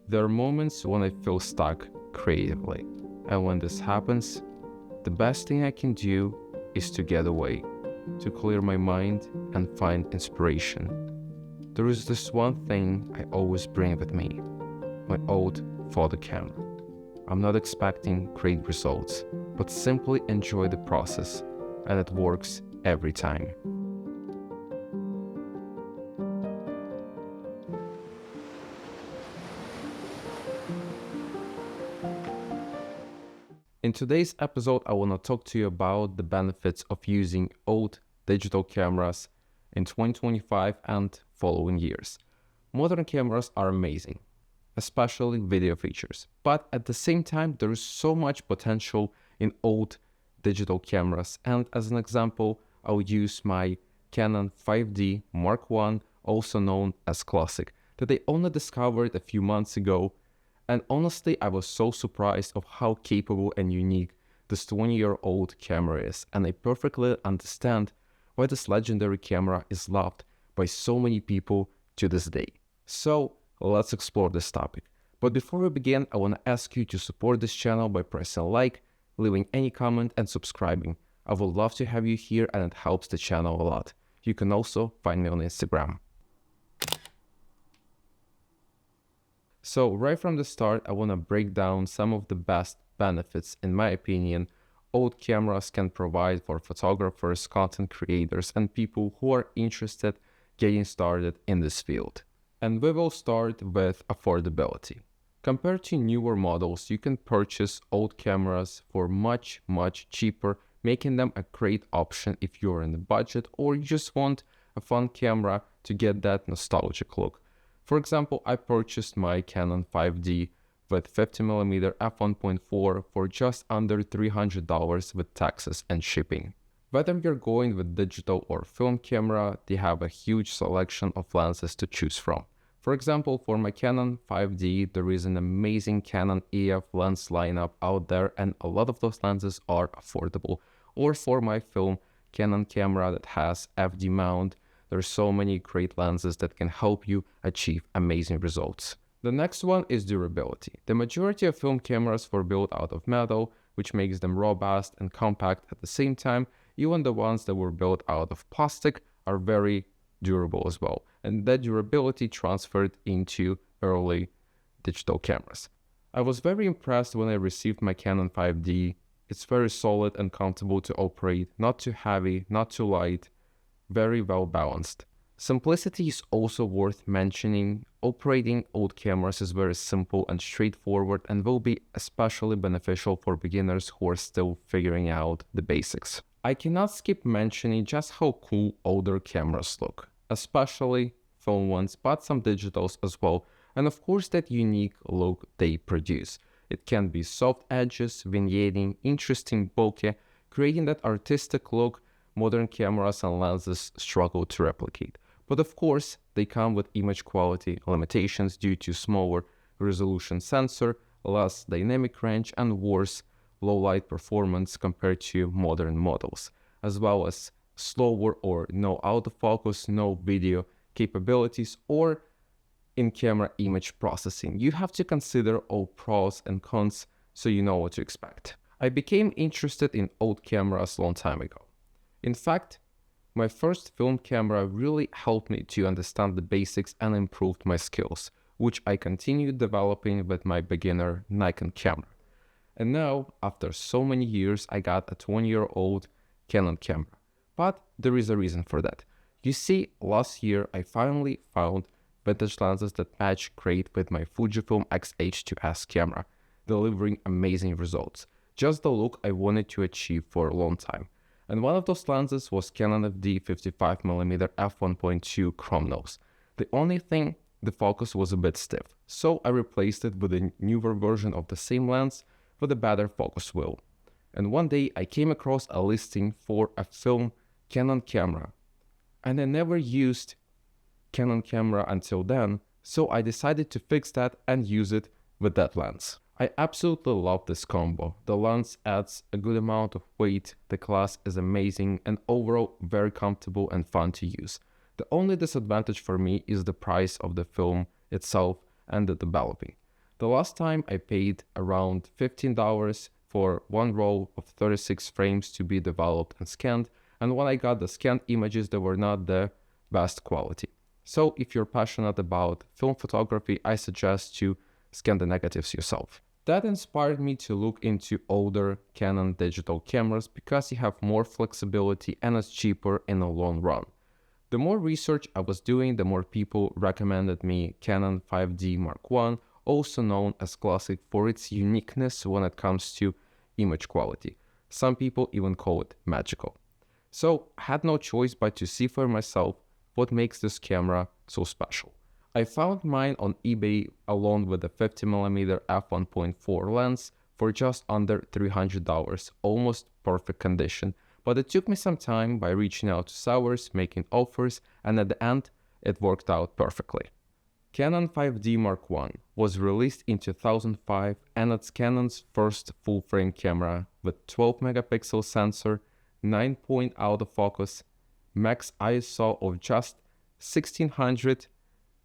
There are moments when I feel stuck creatively, and when this happens, the best thing I can do is to get away, to clear my mind and find inspiration. There is this one thing I always bring with me, my old photo camera. I'm not expecting great results, but simply enjoy the process, and it works every time. In today's episode, I want to talk to you about the benefits of using old digital cameras in 2025 and following years. Modern cameras are amazing, especially video features, but at the same time, there is so much potential in old digital cameras. And as an example, I'll use my Canon 5D Mark I, also known as Classic, that I only discovered a few months ago. And honestly, I was so surprised of how capable and unique this 20-year-old camera is, and I perfectly understand why this legendary camera is loved by so many people to this day. So let's explore this topic. But before we begin, I want to ask you to support this channel by pressing like, leaving any comment, and subscribing. I would love to have you here, and it helps the channel a lot. You can also find me on Instagram. So right from the start, I want to break down some of the best benefits, in my opinion, old cameras can provide for photographers, content creators, and people who are interested getting started in this field. And we will start with affordability. Compared to newer models, you can purchase old cameras for much cheaper, making them a great option if you're in the budget or you just want a fun camera to get that nostalgic look. For example, I purchased my Canon 5D with 50mm f1.4 for just under $300 with taxes and shipping. Whether you're going with digital or film camera, they have a huge selection of lenses to choose from. For example, for my Canon 5D, there is an amazing Canon EF lens lineup out there, and a lot of those lenses are affordable. Or for my film Canon camera that has FD mount, there are so many great lenses that can help you achieve amazing results. The next one is durability. The majority of film cameras were built out of metal, which makes them robust and compact at the same time. Even the ones that were built out of plastic are very durable as well. And that durability transferred into early digital cameras. I was very impressed when I received my Canon 5D. It's very solid and comfortable to operate, not too heavy, not too light, very well balanced. Simplicity is also worth mentioning. Operating old cameras is very simple and straightforward and will be especially beneficial for beginners who are still figuring out the basics. I cannot skip mentioning just how cool older cameras look, especially film ones, but some digitals as well, and of course that unique look they produce. It can be soft edges, vignetting, interesting bokeh, creating that artistic look modern cameras and lenses struggle to replicate. But of course, they come with image quality limitations due to smaller resolution sensor, less dynamic range, and worse low light performance compared to modern models, as well as slower or no autofocus, no video capabilities, or in-camera image processing. You have to consider all pros and cons so you know what to expect. I became interested in old cameras a long time ago. In fact, my first film camera really helped me to understand the basics and improved my skills, which I continued developing with my beginner Nikon camera. And now, after so many years, I got a 20-year-old Canon camera. But there is a reason for that. You see, last year I finally found vintage lenses that match great with my Fujifilm X-H2S camera, delivering amazing results. Just the look I wanted to achieve for a long time. And one of those lenses was Canon FD 55mm f1.2 chrome nose. The only thing, the focus was a bit stiff, so I replaced it with a newer version of the same lens with a better focus wheel. And one day I came across a listing for a film Canon camera, and I never used Canon camera until then, so I decided to fix that and use it with that lens. I absolutely love this combo. The lens adds a good amount of weight, the glass is amazing, and overall very comfortable and fun to use. The only disadvantage for me is the price of the film itself and the developing. The last time I paid around $15 for one roll of 36 frames to be developed and scanned, and when I got the scanned images, they were not the best quality. So if you're passionate about film photography, I suggest to scan the negatives yourself. That inspired me to look into older Canon digital cameras because you have more flexibility and it's cheaper in the long run. The more research I was doing, the more people recommended me Canon 5D Mark I, also known as classic for its uniqueness when it comes to image quality. Some people even call it magical. So I had no choice but to see for myself what makes this camera so special. I found mine on eBay along with the 50mm f1.4 lens for just under $300, almost perfect condition. But it took me some time by reaching out to sellers, making offers, and at the end, it worked out perfectly. Canon 5D Mark I was released in 2005 and it's Canon's first full-frame camera with 12-megapixel sensor, 9-point autofocus, max ISO of just 1600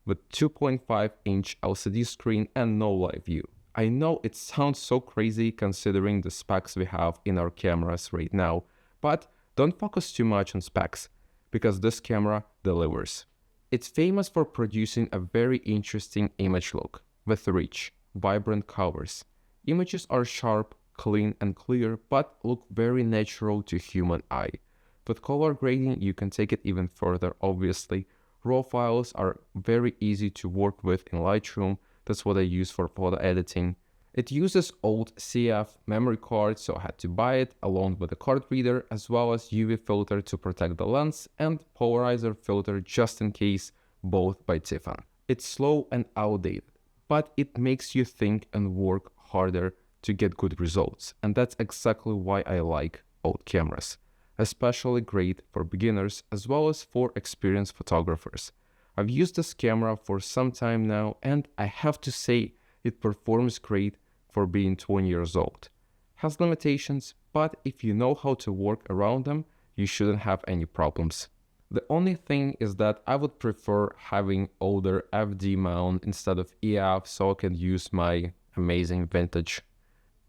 with 2.5-inch LCD screen and no live view. I know it sounds so crazy considering the specs we have in our cameras right now, but don't focus too much on specs because this camera delivers. It's famous for producing a very interesting image look with rich, vibrant colors. Images are sharp, clean and clear, but look very natural to human eye. With color grading, you can take it even further, obviously. RAW files are very easy to work with in Lightroom. That's what I use for photo editing. It uses old CF memory card, so I had to buy it along with a card reader, as well as UV filter to protect the lens and polarizer filter just in case, both by Tiffany. It's slow and outdated, but it makes you think and work harder to get good results. And that's exactly why I like old cameras. Especially great for beginners as well as for experienced photographers. I've used this camera for some time now and I have to say it performs great for being 20 years old. Has limitations, but if you know how to work around them, you shouldn't have any problems. The only thing is that I would prefer having older FD mount instead of EF so I can use my amazing vintage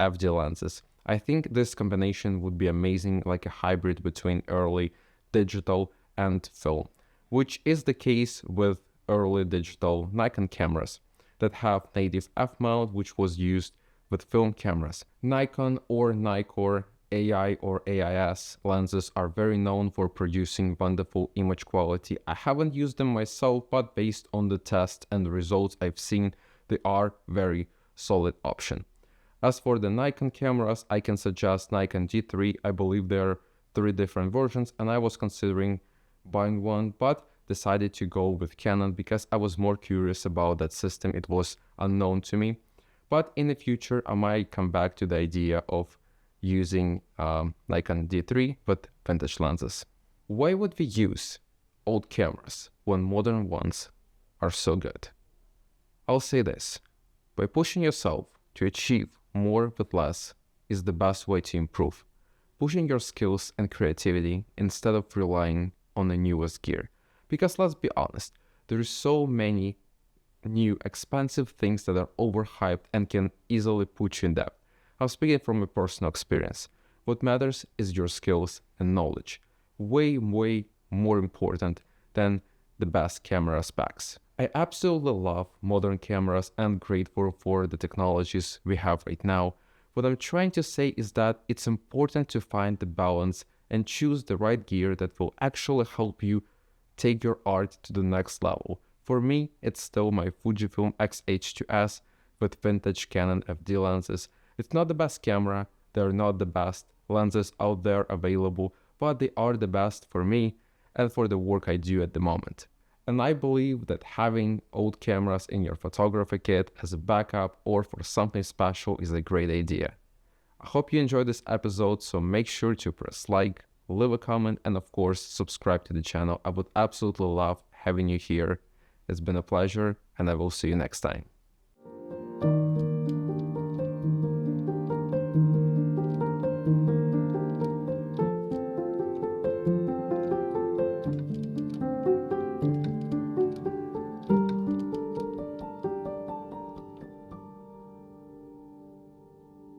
FD lenses. I think this combination would be amazing, like a hybrid between early digital and film, which is the case with early digital Nikon cameras that have native f-mount, which was used with film cameras. Nikon or Nikkor AI or AIS lenses are very known for producing wonderful image quality. I haven't used them myself, but based on the test and the results I've seen, they are very solid option. As for the Nikon cameras, I can suggest Nikon G3. I believe there are 3 different versions and I was considering buying one, but decided to go with Canon because I was more curious about that system. It was unknown to me. But in the future, I might come back to the idea of using Nikon D3 with vintage lenses. Why would we use old cameras when modern ones are so good? I'll say this, by pushing yourself to achieve more with less is the best way to improve, pushing your skills and creativity instead of relying on the newest gear. Because let's be honest, there's so many new expensive things that are overhyped and can easily put you in debt. I'm speaking from a personal experience. What matters is your skills and knowledge, way more important than the best camera specs. I absolutely love modern cameras and grateful for the technologies we have right now. What I'm trying to say is that it's important to find the balance and choose the right gear that will actually help you take your art to the next level. For me, it's still my Fujifilm X-H2S with vintage Canon FD lenses. It's not the best camera, they're not the best lenses out there available, but they are the best for me and for the work I do at the moment. And I believe that having old cameras in your photography kit as a backup or for something special is a great idea. I hope you enjoyed this episode, so make sure to press like, leave a comment, and of course, subscribe to the channel. I would absolutely love having you here. It's been a pleasure, and I will see you next time.